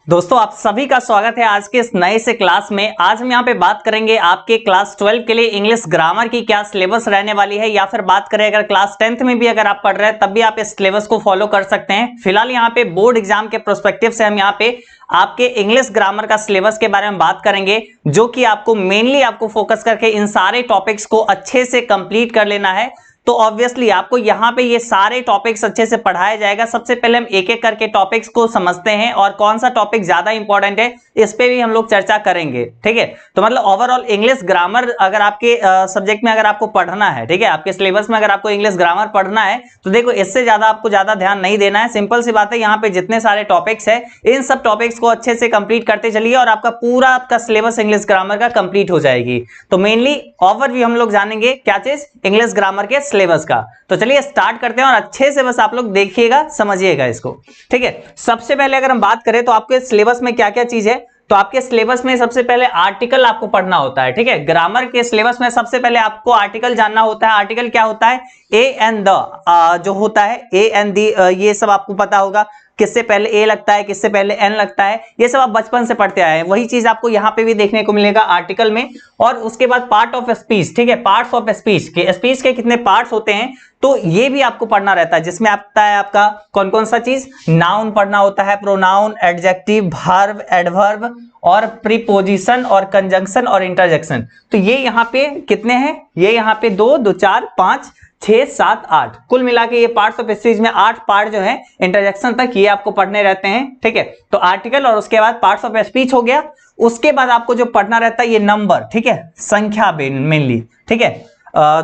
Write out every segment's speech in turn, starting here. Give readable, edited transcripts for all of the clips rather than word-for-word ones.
दोस्तों आप सभी का स्वागत है आज के इस नए से क्लास में। आज हम यहाँ पे बात करेंगे आपके क्लास 12 के लिए इंग्लिश ग्रामर की क्या सिलेबस रहने वाली है, या फिर बात करें अगर क्लास 10th में भी अगर आप पढ़ रहे हैं तब भी आप इस सिलेबस को फॉलो कर सकते हैं। फिलहाल यहाँ पे बोर्ड एग्जाम के प्रोस्पेक्टिव से हम यहाँ पे आपके इंग्लिश ग्रामर का सिलेबस के बारे में बात करेंगे, जो कि आपको मेनली आपको फोकस करके इन सारे टॉपिक्स को अच्छे से कंप्लीट कर लेना है। तो ऑब्वियसली आपको यहाँ पे ये सारे टॉपिक्स अच्छे से पढ़ाया जाएगा। सबसे पहले हम एक एक करके टॉपिक्स को समझते हैं और कौन सा टॉपिक ज्यादा इंपॉर्टेंट है इस पे भी हम लोग चर्चा करेंगे। ठीक है, तो मतलब ओवरऑल इंग्लिश ग्रामर अगर आपके सब्जेक्ट में अगर आपको पढ़ना है, ठीक है, आपके सिलेबस में अगर आपको इंग्लिश ग्रामर पढ़ना है तो देखो इससे ज्यादा आपको ज्यादा ध्यान नहीं देना है। सिंपल सी बात है, यहाँ पे जितने सारे टॉपिक्स है इन सब टॉपिक्स को अच्छे से कंप्लीट करते चलिए और आपका पूरा आपका सिलेबस इंग्लिश ग्रामर का कंप्लीट हो जाएगी। तो मेनली ओवरव्यू हम लोग जानेंगे क्या चीज, इंग्लिश ग्रामर के सिलेबस का। तो चलिए स्टार्ट करते हैं और अच्छे से बस आप लोग देखिएगा, समझिएगा इसको। ठीक है, सबसे पहले अगर हम बात करें तो आपके सिलेबस में क्या क्या चीज है, तो आपके सिलेबस में सबसे पहले आर्टिकल आपको पढ़ना होता है। ठीक है, ग्रामर के सिलेबस में सबसे पहले आपको आर्टिकल जानना होता है। आर्टिकल क्या होता है, ए एंड द जो होता है, ए एंड दी, ये सब आपको पता होगा। किससे पहले ए लगता है, किससे पहले एन लगता है, ये सब आप बचपन से पढ़ते आए हैं। वही चीज आपको यहाँ पे भी देखने को मिलेगा आर्टिकल में। और उसके बाद पार्ट ऑफ स्पीच, ठीक है, पार्ट्स ऑफ स्पीच के कितने पार्ट्स होते हैं तो ये भी आपको पढ़ना रहता है, जिसमें आता है आपका कौन कौन सा चीज, नाउन पढ़ना होता है, प्रोनाउन, एडजेक्टिव, वर्ब, एडवर्ब और प्रीपोजिशन और कंजंक्शन और इंटरजेक्शन। तो ये यहाँ पे कितने हैं, ये यहाँ पे 2 2 4 5 6 7 8 कुल मिला के ये पार्ट्स ऑफ स्पीच में 8 पार्ट जो है इंटरजेक्शन तक ये आपको पढ़ने रहते हैं। ठीक है, तो आर्टिकल और उसके बाद पार्ट्स ऑफ स्पीच हो गया। उसके बाद आपको जो पढ़ना रहता है ये नंबर, ठीक है, संख्या मेनली। ठीक है,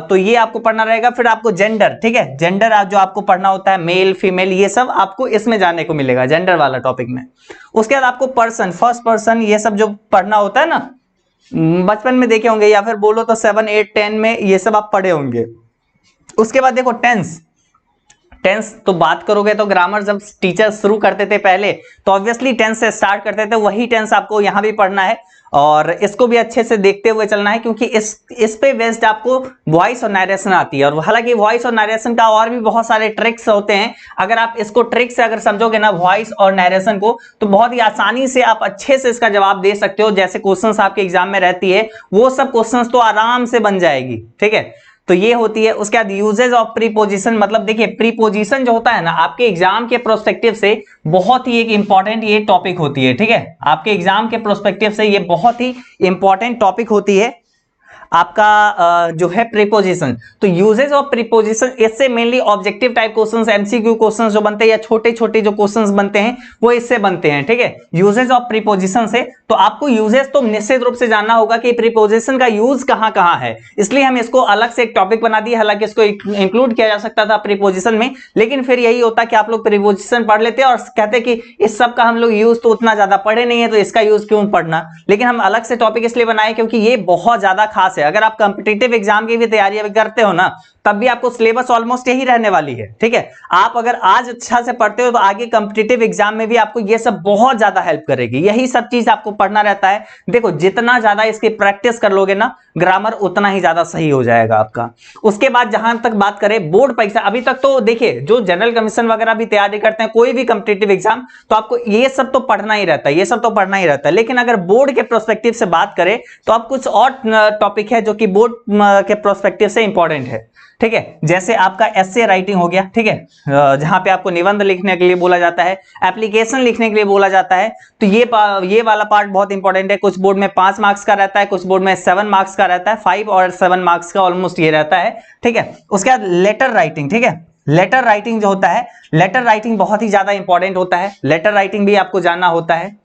तो ये आपको पढ़ना रहेगा। फिर आपको जेंडर, ठीक है, जेंडर जो आपको पढ़ना होता है, मेल फीमेल, ये सब आपको इसमें जानने को मिलेगा जेंडर वाला टॉपिक में। उसके बाद आपको पर्सन, फर्स्ट पर्सन, ये सब जो पढ़ना होता है ना, बचपन में देखे होंगे या फिर बोलो तो 7 8 10 में ये सब आप पढ़े होंगे। उसके बाद देखो टेंस तो बात करोगे तो ग्रामर जब टीचर शुरू करते थे पहले तो ऑब्वियसली टेंस से स्टार्ट करते थे, वही टेंस आपको यहां भी पढ़ना है और इसको भी अच्छे से देखते हुए चलना है, क्योंकि इस पे बेस्ड आपको वॉइस और नरेशन आती है। और हालांकि वॉइस और नरेशन का और भी बहुत सारे ट्रिक्स होते हैं, अगर आप इसको ट्रिक से अगर समझोगे ना वॉइस और नरेशन को, तो बहुत ही आसानी से आप अच्छे से इसका जवाब दे सकते हो। जैसे क्वेश्चंस आपके एग्जाम में रहती है वो सब क्वेश्चंस तो आराम से बन जाएगी। ठीक है, तो ये होती है। उसके बाद यूजेज ऑफ प्रीपोजिशन, मतलब देखिए प्रीपोजिशन जो होता है ना आपके एग्जाम के प्रोस्पेक्टिव से बहुत ही एक इंपॉर्टेंट ये टॉपिक होती है। ठीक है, आपके एग्जाम के प्रोस्पेक्टिव से ये बहुत ही इंपॉर्टेंट टॉपिक होती है आपका जो है प्रीपोजिशन। तो यूजेज ऑफ प्रीपोजिशन, इससे mainly objective type questions, MCQ questions जो बनते हैं या छोटे छोटे जो क्वेश्चंस बनते हैं वो इससे बनते हैं। ठीक है, यूजेज ऑफ प्रीपोजिशन से। तो आपको यूजेज तो निश्चित रूप से जानना होगा कि प्रीपोजिशन का यूज कहां कहां है, इसलिए हम इसको अलग से एक टॉपिक बना दिए। हालांकि इसको इंक्लूड किया जा सकता था प्रीपोजिशन में, लेकिन फिर यही होता कि आप लोग प्रीपोजिशन पढ़ लेते और कहते कि इस सब का हम लोग यूज तो उतना ज्यादा पढ़े नहीं है तो इसका यूज क्यों पढ़ना। लेकिन हम अलग से टॉपिक इसलिए बनाए क्योंकि ये बहुत ज्यादा खास है। अगर आप कॉम्पिटिटिव एग्जाम की भी तैयारी करते हो ना तब भी आपको सिलेबस ऑलमोस्ट यही रहने वाली है। ठीक है, आप अगर आज अच्छा से पढ़ते हो तो आगे कॉम्पिटिटिव एग्जाम में भी आपको ये सब बहुत ज्यादा हेल्प करेगी। यही सब चीज आपको पढ़ना रहता है। देखो जितना ज्यादा इसकी प्रैक्टिस कर लोगे ना ग्रामर, उतना ही ज्यादा सही हो जाएगा आपका। उसके बाद जहां तक बात करें बोर्ड परीक्षा, अभी तक तो देखिए जो जनरल कमीशन वगैरह भी तैयारी करते हैं, कोई भी कॉम्पिटिटिव एग्जाम, तो आपको ये सब तो पढ़ना ही रहता है, ये सब तो पढ़ना ही रहता है। लेकिन अगर बोर्ड के प्रोस्पेक्टिव से बात करें तो आप कुछ और टॉपिक है जो कि बोर्ड के प्रोस्पेक्टिव से इंपॉर्टेंट है। ठीक है, जैसे आपका एस्से राइटिंग हो गया, ठीक है, जहां पे आपको निबंध लिखने के लिए बोला जाता है, एप्लीकेशन लिखने के लिए बोला जाता है, तो ये वाला पार्ट बहुत इंपॉर्टेंट है। कुछ बोर्ड में 5 मार्क्स का रहता है, कुछ बोर्ड में 7 मार्क्स का रहता है, 5 और 7 मार्क्स का ऑलमोस्ट ये रहता है। ठीक है, उसके बाद लेटर राइटिंग, ठीक है, लेटर राइटिंग जो होता है, लेटर राइटिंग बहुत ही ज्यादा इंपॉर्टेंट होता है। लेटर राइटिंग भी आपको जानना होता है।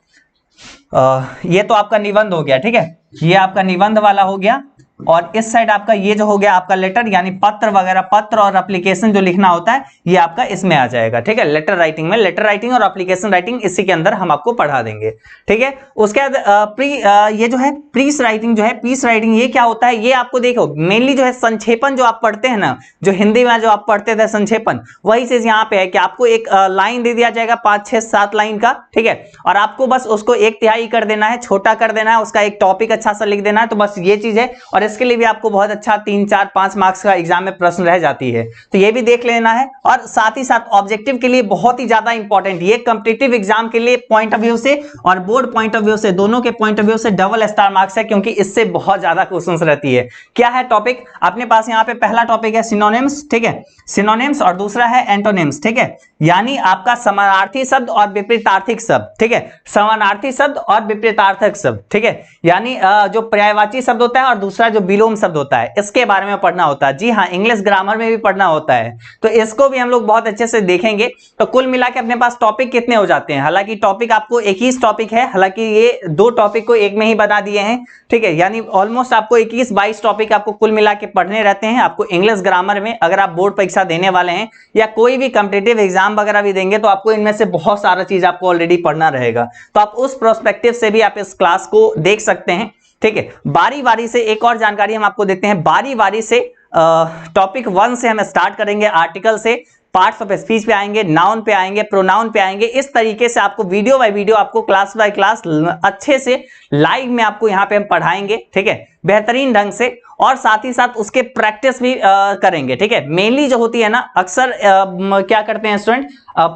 ये तो आपका निबंध हो गया, ठीक है, ये आपका निबंध वाला हो गया। और इस साइड आपका ये जो हो गया आपका लेटर, यानी पत्र वगैरह, पत्र और एप्लीकेशन जो लिखना होता है ये आपका इसमें आ जाएगा। ठीक है, लेटर राइटिंग में लेटर राइटिंग और एप्लीकेशन राइटिंग इसी के अंदर हम आपको पढ़ा देंगे। ठीक है, उसके बाद ये जो है पीस राइटिंग, जो है पीस राइटिंग, ये क्या होता है, ये आपको देखो मेनली जो है संक्षेपण जो आप पढ़ते हैं ना, जो हिंदी में जो आप पढ़ते थे संक्षेपण, वही चीज यहाँ पे है कि आपको एक लाइन दे दिया जाएगा 5 6 7 लाइन का। ठीक है, और आपको बस उसको 1/3 कर देना है, छोटा कर देना है, उसका एक टॉपिक अच्छा सा लिख देना है, तो बस ये चीज है। और इसके लिए भी आपको बहुत अच्छा 3, 4, 5 मार्क्स का एग्जाम में प्रश्न रह जाती है, तो ये भी देख लेना है। और साथ ही साथ ऑब्जेक्टिव के लिए बहुत ही ज्यादा इंपॉर्टेंट, ये कॉम्पिटिटिव एग्जाम के लिए पॉइंट ऑफ व्यू से और बोर्ड पॉइंट ऑफ व्यू से, दोनों के पॉइंट ऑफ व्यू से डबल स्टार मार्क्स है, क्योंकि इससे बहुत ज्यादा क्वेश्चंस रहती है। क्या है टॉपिक अपने पास यहाँ पे? पहला टॉपिक है सिनोनिम्स, ठीक है, सिनोनिम्स, और दूसरा है एंटोनिम्स, ठीक है, यानी आपका समानार्थी शब्द और विपरीतार्थक शब्द, ठीक है, समानार्थी शब्द और विपरीतार्थक शब्द, ठीक है, यानी जो पर्यायवाची शब्द होता है और दूसरा जो विलोम शब्द होता है, इसके बारे में पढ़ना होता है। जी हाँ, इंग्लिश ग्रामर में भी पढ़ना होता है, तो इसको भी हम लोग बहुत अच्छे से देखेंगे। तो कुल मिला के अपने पास टॉपिक कितने हो जाते हैं? हालांकि टॉपिक आपको 21 टॉपिक है, हालांकि ये 2 टॉपिक को एक में ही बता दिए हैं, ठीक है, यानी ऑलमोस्ट आपको 21-22 टॉपिक आपको कुल मिला के पढ़ने रहते हैं आपको इंग्लिश ग्रामर में। अगर आप बोर्ड परीक्षा देने वाले हैं या कोई भी कॉम्पिटिटिव एग्जाम वगैरह भी देंगे, तो आपको इनमें से बहुत सारा चीज आपको ऑलरेडी पढ़ना रहेगा, तो आप उस प्रोस्पेक्टिव से भी आप इस क्लास को देख सकते हैं, ठीक है। बारी बारी से एक और जानकारी हम आपको देते हैं, बारी बारी से टॉपिक 1 से हम स्टार्ट करेंगे, आर्टिकल से, पार्ट्स ऑफ स्पीच पे आएंगे, नाउन पे आएंगे, प्रोनाउन पे आएंगे। इस तरीके से आपको वीडियो बाय वीडियो, आपको क्लास बाय क्लास अच्छे से लाइव में आपको यहाँ पे हम पढ़ाएंगे, ठीक है, बेहतरीन ढंग से, और साथ ही साथ उसके प्रैक्टिस भी करेंगे, ठीक है। मेनली जो होती है ना, अक्सर क्या करते हैं स्टूडेंट,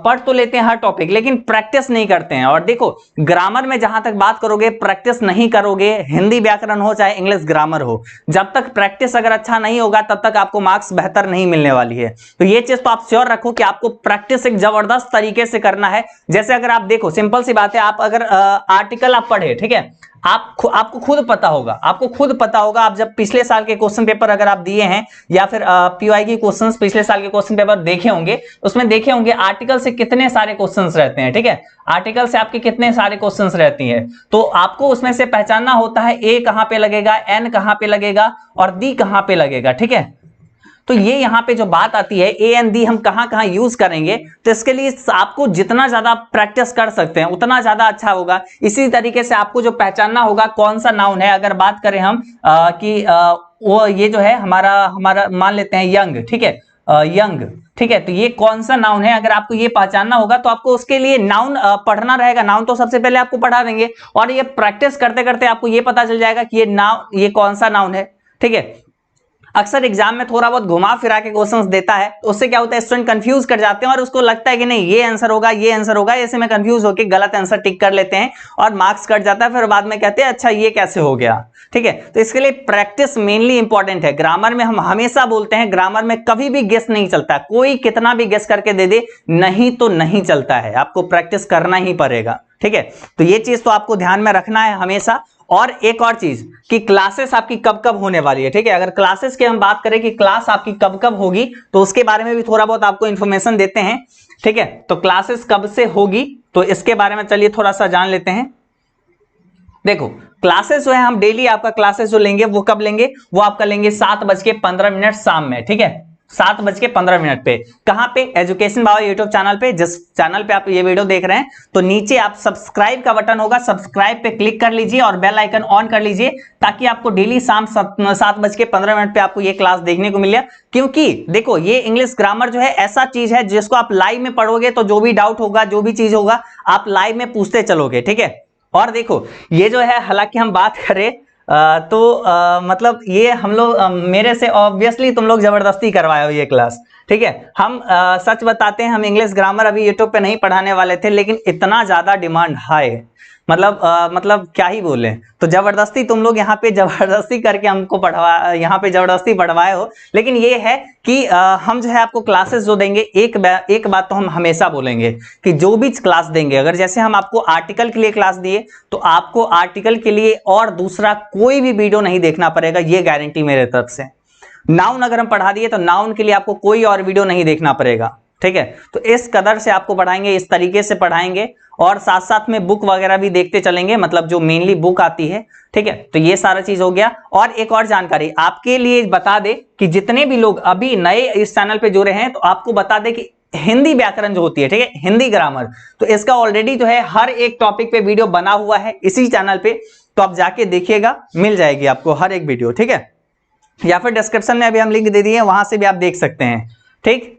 पढ़ तो लेते हैं हर टॉपिक, लेकिन प्रैक्टिस नहीं करते हैं। और देखो, ग्रामर में जहां तक बात करोगे, प्रैक्टिस नहीं करोगे, हिंदी व्याकरण हो चाहे इंग्लिश ग्रामर हो, जब तक प्रैक्टिस अगर अच्छा नहीं होगा, तब तक आपको मार्क्स बेहतर नहीं मिलने वाली है। तो ये चीज तो आप श्योर रखो कि आपको प्रैक्टिस एक जबरदस्त तरीके से करना है। जैसे अगर आप देखो, सिंपल सी बात है, आप अगर आर्टिकल आप पढ़े, ठीक है, आपको खुद पता होगा, आप जब पिछले साल के क्वेश्चन पेपर अगर आप दिए हैं, या फिर पीवाई के क्वेश्चंस पिछले साल के क्वेश्चन पेपर देखे होंगे, उसमें देखे होंगे आर्टिकल से कितने सारे क्वेश्चंस रहते हैं, ठीक है, आर्टिकल से आपके कितने सारे क्वेश्चंस रहती हैं। तो आपको उसमें से पहचानना होता है ए कहां पे लगेगा, एन कहां पे लगेगा और डी कहां पे लगेगा, ठीक है। तो ये यहाँ पे जो बात आती है, ए एंड डी हम कहां कहां यूज करेंगे, तो इसके लिए आपको जितना ज्यादा प्रैक्टिस कर सकते हैं उतना ज्यादा अच्छा होगा। इसी तरीके से आपको जो पहचानना होगा कौन सा नाउन है, अगर बात करें हम वो ये जो है हमारा मान लेते हैं यंग, ठीक है, यंग, ठीक है, तो ये कौन सा नाउन है, अगर आपको ये पहचानना होगा तो आपको उसके लिए नाउन पढ़ना रहेगा। नाउन तो सबसे पहले आपको पढ़ा देंगे, और ये प्रैक्टिस करते करते आपको ये पता चल जाएगा कि ये कौन सा नाउन है, ठीक है। अक्सर एग्जाम में थोड़ा बहुत घुमा फिरा के क्वेश्चंस देता है, तो उससे क्या होता है, स्टूडेंट कंफ्यूज कर जाते हैं और उसको लगता है कि नहीं ये आंसर होगा, ये आंसर होगा, ऐसे में कंफ्यूज होकर गलत आंसर टिक कर लेते हैं और मार्क्स कट जाता है। फिर बाद में कहते हैं अच्छा ये कैसे हो गया, ठीक है। तो इसके लिए प्रैक्टिस मेनली इंपॉर्टेंट है। ग्रामर में हम हमेशा बोलते हैं, ग्रामर में कभी भी गेस नहीं चलता, कोई कितना भी गेस करके दे दे, नहीं तो नहीं चलता है, आपको प्रैक्टिस करना ही पड़ेगा, ठीक है। तो ये चीज तो आपको ध्यान में रखना है हमेशा। और एक और चीज कि क्लासेस आपकी कब कब होने वाली है, ठीक है। अगर क्लासेस की हम बात करें कि क्लास आपकी कब कब होगी, तो उसके बारे में भी थोड़ा बहुत आपको इंफॉर्मेशन देते हैं, ठीक है। तो क्लासेस कब से होगी, तो इसके बारे में चलिए थोड़ा सा जान लेते हैं। देखो, क्लासेस जो है हम डेली आपका क्लासेस जो लेंगे वो कब लेंगे, वो आपका लेंगे 7:15 शाम में, ठीक है, 7:15 पे। कहां पे? एजुकेशन बाबा यूट्यूब चैनल पे। जिस चैनल पे आप ये वीडियो देख रहे हैं, तो नीचे आप सब्सक्राइब का बटन होगा, सब्सक्राइब पे क्लिक कर लीजिए और बेल आइकन ऑन कर लीजिए, ताकि आपको डेली शाम 7:15 पे आपको ये क्लास देखने को मिले। क्योंकि देखो, ये इंग्लिश ग्रामर जो है ऐसा चीज है जिसको आप लाइव में पढ़ोगे तो जो भी डाउट होगा, जो भी चीज होगा, आप लाइव में पूछते चलोगे, ठीक है। और देखो, ये जो है, हालांकि हम बात करें मतलब ये हम लोग मेरे से ऑब्वियसली तुम लोग जबरदस्ती करवाए हो ये क्लास, ठीक है। हम सच बताते हैं, हम इंग्लिश ग्रामर अभी यूट्यूब पे नहीं पढ़ाने वाले थे, लेकिन इतना ज्यादा डिमांड हाई, मतलब क्या ही बोले, तो जबरदस्ती तुम लोग यहाँ पे जबरदस्ती करके हमको यहाँ पे जबरदस्ती पढ़वाए हो। लेकिन ये है कि हम जो है आपको क्लासेस जो देंगे, एक बात तो हम हमेशा बोलेंगे कि जो भी क्लास देंगे, अगर जैसे हम आपको आर्टिकल के लिए क्लास दिए, तो आपको आर्टिकल के लिए और दूसरा कोई भी वीडियो नहीं देखना पड़ेगा, ये गारंटी मेरे तरफ से। नाउन अगर हम पढ़ा दिए, तो नाउन के लिए आपको कोई और वीडियो नहीं देखना पड़ेगा, ठीक है। तो इस कदर से आपको पढ़ाएंगे, इस तरीके से पढ़ाएंगे, और साथ साथ में बुक वगैरह भी देखते चलेंगे, मतलब जो मेनली बुक आती है, ठीक है। तो ये सारा चीज हो गया। और एक और जानकारी आपके लिए बता दे कि जितने भी लोग अभी नए इस चैनल पे जुड़े हैं, तो आपको बता दे कि हिंदी व्याकरण जो होती है, ठीक है, हिंदी ग्रामर, तो इसका ऑलरेडी जो है हर एक टॉपिक पे वीडियो बना हुआ है इसी चैनल पे, तो आप जाके देखिएगा, मिल जाएगी आपको हर एक वीडियो, ठीक है। या फिर डिस्क्रिप्शन में अभी हम लिंक दे दिए, वहां से भी आप देख सकते हैं, ठीक।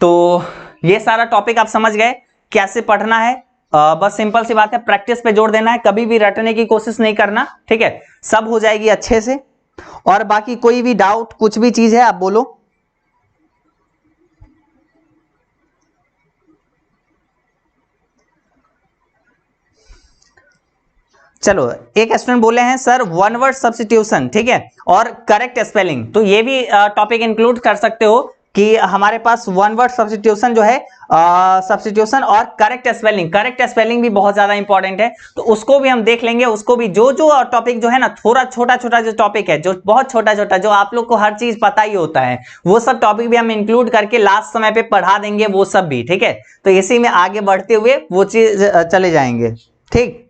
तो ये सारा टॉपिक आप समझ गए कैसे पढ़ना है। बस सिंपल सी बात है, प्रैक्टिस पे जोर देना है, कभी भी रटने की कोशिश नहीं करना, ठीक है। सब हो जाएगी अच्छे से। और बाकी कोई भी डाउट कुछ भी चीज है आप बोलो। चलो, एक स्टूडेंट बोले हैं सर वन वर्ड सब्स्टिट्यूशन, ठीक है, और करेक्ट स्पेलिंग, तो ये भी टॉपिक इंक्लूड कर सकते हो कि हमारे पास वन वर्ड सब्स्टिट्यूशन जो है, सब्स्टिट्यूशन और करेक्ट स्पेलिंग भी बहुत ज्यादा इंपॉर्टेंट है, तो उसको भी हम देख लेंगे। उसको भी जो टॉपिक जो है ना, थोड़ा छोटा छोटा जो टॉपिक है, जो बहुत छोटा छोटा, जो आप लोग को हर चीज पता ही होता है, वो सब टॉपिक भी हम इंक्लूड करके लास्ट समय पे पढ़ा देंगे, वो सब भी, ठीक है। तो इसी में आगे बढ़ते हुए वो चीज चले जाएंगे, ठीक।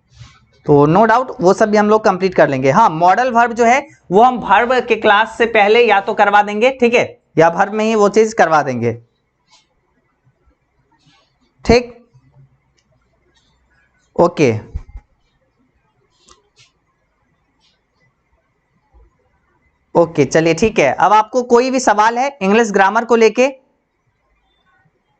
तो नो डाउट वो सब भी हम लोग कंप्लीट कर लेंगे। हाँ, मॉडल वर्ब जो है वो हम वर्ब के क्लास से पहले या तो करवा देंगे, ठीक है, या वर्ब में ही वो चीज करवा देंगे, ठीक। ओके, ओके, चलिए ठीक है। अब आपको कोई भी सवाल है इंग्लिश ग्रामर को लेके?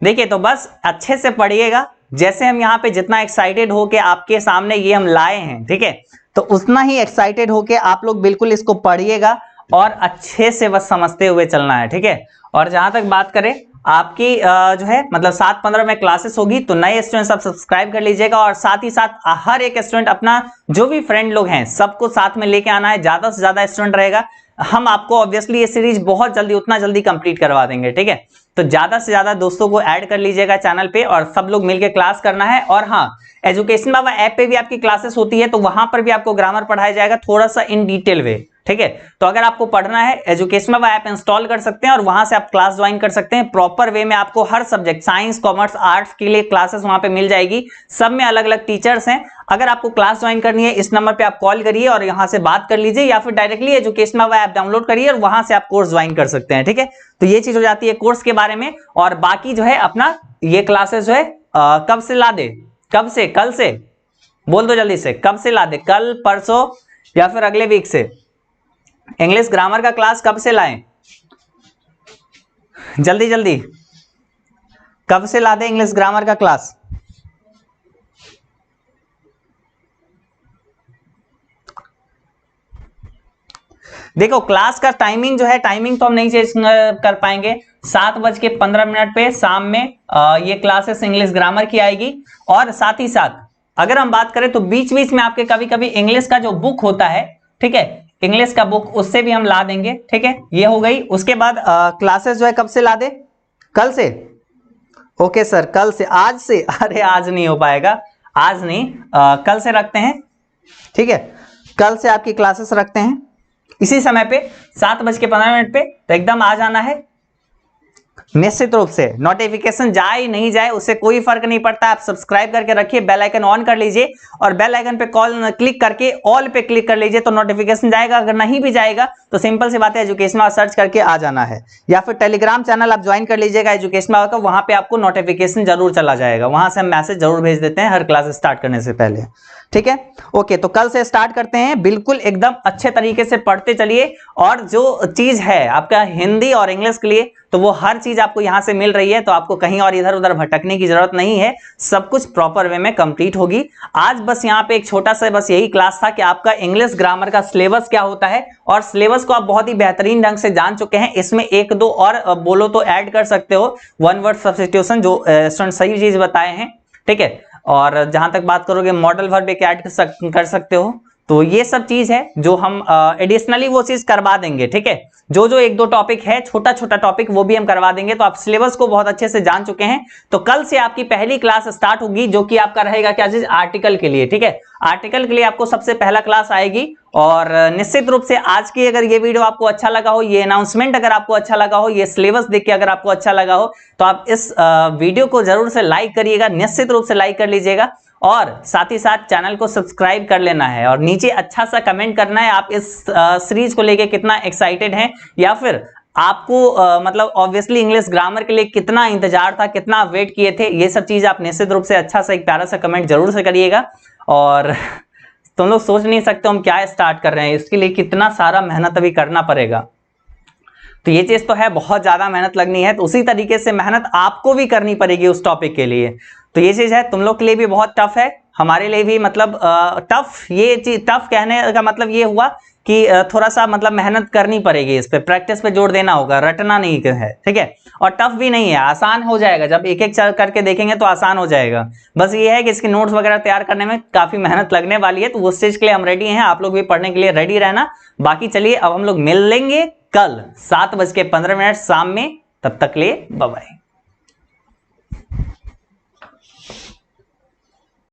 देखिए, तो बस अच्छे से पढ़िएगा, जैसे हम यहाँ पे जितना एक्साइटेड होके आपके सामने ये हम लाए हैं, ठीक है, तो उतना ही एक्साइटेड होके आप लोग बिल्कुल इसको पढ़िएगा और अच्छे से बस समझते हुए चलना है, ठीक है। और जहां तक बात करें आपकी जो है मतलब 7-15 में क्लासेस होगी, तो नए स्टूडेंट सब सब्सक्राइब कर लीजिएगा, और साथ ही साथ हर एक स्टूडेंट अपना जो भी फ्रेंड लोग हैं सबको साथ में लेके आना है, ज्यादा से ज्यादा स्टूडेंट रहेगा, हम आपको ऑब्वियसली ये सीरीज बहुत जल्दी, उतना जल्दी कंप्लीट करवा देंगे, ठीक है। तो ज्यादा से ज्यादा दोस्तों को ऐड कर लीजिएगा चैनल पे, और सब लोग मिलकर क्लास करना है। और हाँ, एजुकेशन बाबा ऐप पे भी आपकी क्लासेस होती है, तो वहां पर भी आपको ग्रामर पढ़ाया जाएगा थोड़ा सा इन डिटेल वे, ठीक है। तो अगर आपको पढ़ना है, एजुकेशन बाबा ऐप इंस्टॉल कर सकते हैं और वहां से आप क्लास ज्वाइन कर सकते हैं। प्रॉपर वे में आपको हर सब्जेक्ट, साइंस, कॉमर्स, आर्ट्स के लिए क्लासेस वहां पे मिल जाएगी। सब में अलग अलग टीचर्स हैं। अगर आपको क्लास ज्वाइन करनी है, इस नंबर पे आप कॉल करिए और यहां से बात कर लीजिए, या फिर डायरेक्टली एजुकेशन बाबा ऐप डाउनलोड करिए और वहां से आप कोर्स ज्वाइन कर सकते हैं, ठीक है। तो ये चीज हो जाती है कोर्स के बारे में। और बाकी जो है अपना ये क्लासेस जो है कब से ला दे, कब से, कल से बोल दो जल्दी से, कब से ला दे, कल, परसों या फिर अगले वीक से? इंग्लिश ग्रामर का क्लास कब से लाएं, जल्दी जल्दी, कब से ला दे इंग्लिश ग्रामर का क्लास? देखो, क्लास का टाइमिंग जो है, टाइमिंग तो हम नहीं चेंज कर पाएंगे। 7:15 पे शाम में ये क्लासेस इंग्लिश ग्रामर की आएगी। और साथ ही साथ अगर हम बात करें तो बीच बीच में आपके कभी कभी इंग्लिश का जो बुक होता है, ठीक है, इंग्लिश का बुक, उससे भी हम ला देंगे, ठीक है। ये हो गई। उसके बाद क्लासेस जो है कब से ला दे? कल से? ओके सर, कल से, आज से? अरे आज नहीं हो पाएगा, आज नहीं, कल से रखते हैं, ठीक है। कल से आपकी क्लासेस रखते हैं इसी समय पे 7:15 पे, तो एकदम आ जाना है। निश्चित रूप से नोटिफिकेशन जाए नहीं जाए उससे कोई फर्क नहीं पड़ता। आप सब्सक्राइब करके रखिए, बेल आइकन ऑन कर लीजिए और बेल आइकन पे कॉल क्लिक करके ऑल पे क्लिक कर लीजिए, तो नोटिफिकेशन जाएगा। अगर नहीं भी जाएगा तो सिंपल सी बात है, एजुकेशन सर्च करके आ जाना है, या फिर टेलीग्राम चैनल आप ज्वाइन कर लीजिएगा एजुकेशन का, वहां पे आपको नोटिफिकेशन जरूर चला जाएगा। वहां से हम मैसेज जरूर भेज देते हैं हर क्लास स्टार्ट करने से पहले, ठीक है। ओके, तो कल से स्टार्ट करते हैं, बिल्कुल एकदम अच्छे तरीके से पढ़ते चलिए। और जो चीज है आपका हिंदी और इंग्लिश के लिए, तो वो हर चीज आपको यहां से मिल रही है, तो आपको कहीं और इधर उधर भटकने की जरूरत नहीं है, सब कुछ प्रॉपर वे में कंप्लीट होगी। आज बस यहाँ पे एक छोटा सा बस यही क्लास था कि आपका इंग्लिश ग्रामर का सिलेबस क्या होता है, और सिलेबस को आप बहुत ही बेहतरीन ढंग से जान चुके हैं। इसमें एक दो और बोलो तो ऐड कर सकते हो, वन वर्ड सब्स्टिट्यूशन, जो स्टूडेंट सही चीज बताए हैं, ठीक है। और जहां तक बात करोगे मॉडल वर्ब एक ऐड कर सकते हो। तो ये सब चीज है जो हम एडिशनली वो चीज करवा देंगे, ठीक है। जो जो एक दो टॉपिक है, छोटा छोटा टॉपिक, वो भी हम करवा देंगे। तो आप सिलेबस को बहुत अच्छे से जान चुके हैं। तो कल से आपकी पहली क्लास स्टार्ट होगी, जो कि आपका रहेगा क्या चीज, आर्टिकल के लिए, ठीक है। आर्टिकल के लिए आपको सबसे पहला क्लास आएगी। और निश्चित रूप से आज की अगर ये वीडियो आपको अच्छा लगा हो, ये अनाउंसमेंट अगर आपको अच्छा लगा हो, ये सिलेबस देख के अगर आपको अच्छा लगा हो, तो आप इस वीडियो को जरूर से लाइक करिएगा, निश्चित रूप से लाइक कर लीजिएगा। और साथ ही साथ चैनल को सब्सक्राइब कर लेना है, और नीचे अच्छा सा कमेंट करना है, आप इस सीरीज को लेके कितना एक्साइटेड हैं, या फिर आपको मतलब ऑब्वियसली इंग्लिश ग्रामर के लिए कितना इंतजार था, कितना वेट किए थे। ये सब चीज आप निश्चित रूप से अच्छा सा एक प्यारा सा कमेंट जरूर से करिएगा। और तुम लोग सोच नहीं सकते हम क्या स्टार्ट कर रहे हैं, इसके लिए कितना सारा मेहनत अभी करना पड़ेगा। तो ये चीज तो है, बहुत ज्यादा मेहनत लगनी है, तो उसी तरीके से मेहनत आपको भी करनी पड़ेगी उस टॉपिक के लिए। तो ये चीज है, तुम लोग के लिए भी बहुत टफ है, हमारे लिए भी मतलब टफ। ये चीज टफ कहने का मतलब ये हुआ कि थोड़ा सा मतलब मेहनत करनी पड़ेगी, इस पे प्रैक्टिस पे जोर देना होगा, रटना नहीं है, ठीक है। और टफ भी नहीं है, आसान हो जाएगा, जब एक एक करके देखेंगे तो आसान हो जाएगा। बस ये है कि इसकी नोट्स वगैरह तैयार करने में काफी मेहनत लगने वाली है, तो उस चीज के लिए हम रेडी हैं, आप लोग भी पढ़ने के लिए रेडी रहना। बाकी चलिए अब हम लोग मिल लेंगे कल 7:15 शाम में, तब तक लिए बाय बाय।